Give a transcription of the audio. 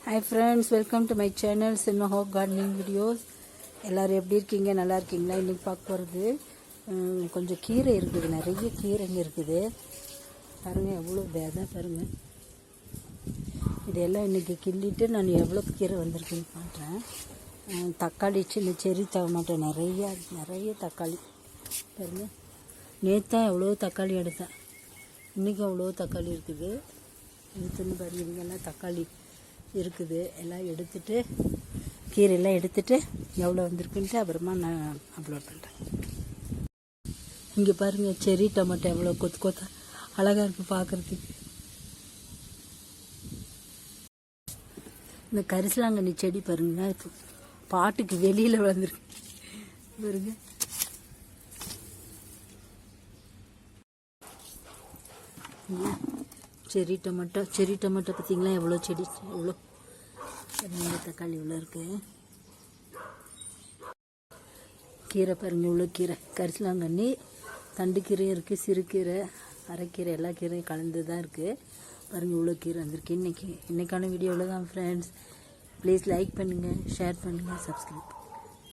Hi friends, welcome to my channel Cinema Hope Gardening Videos. எல்லாரும் எப்படி இருக்கீங்க? நல்லா இருக்கீங்களா? இன்னைக்கு பார்க்க போகிறது கொஞ்சம் கீரை இருக்குது, நிறைய கீரைங்க இருக்குது பாருங்கள், எவ்வளோ விதை பாருங்கள். இதெல்லாம் இன்றைக்கி கிள்ளிட்டு நான் எவ்வளோ கீரை வந்திருக்குன்னு காட்டுறேன். தக்காளி சின்ன செரி டொமேட்டோ நிறைய தக்காளி பாருங்கள். நேற்று எவ்வளோ தக்காளி எடுத்தேன், இன்றைக்கி அவ்வளோ தக்காளி இருக்குது. நேற்றுன்னு பாருங்க, இங்கெல்லாம் தக்காளி இருக்குது. எல்லாம் எடுத்துகிட்டு கீரையெல்லாம் எடுத்துகிட்டு எவ்வளோ வந்திருக்குன்ட்டு அப்புறமா நான் அப்லோட் பண்ணுறேன். இங்கே பாருங்கள், செரி டொமேட்டோ எவ்வளோ கொத்தா அழகாக இருக்குது பார்க்குறதுக்கு. இந்த கரிசலாங்கண்ணி செடி பாருங்க, இப்போ பாட்டுக்கு வெளியில் வளர்ந்துருக்கு பாருங்க. செரி டொமேட்டோ பார்த்தீங்களா, எவ்வளோ செடி, எவ்வளோ தக்காளி இவ்வளோ இருக்குது. கீரை பாருங்கள், இவ்வளோ கீரை, கரிசலாங்கண்ணி, தண்டு கீரை இருக்குது, சிறுகீரை, அரைக்கீரை, எல்லா கீரையும் கலந்து தான் இருக்குது பாருங்கள். இவ்வளோ கீரை வந்திருக்கு. இன்றைக்கான வீடியோவில் தான் ஃப்ரெண்ட்ஸ். ப்ளீஸ் லைக் பண்ணுங்கள், ஷேர் பண்ணுங்கள், சப்ஸ்கிரைப்.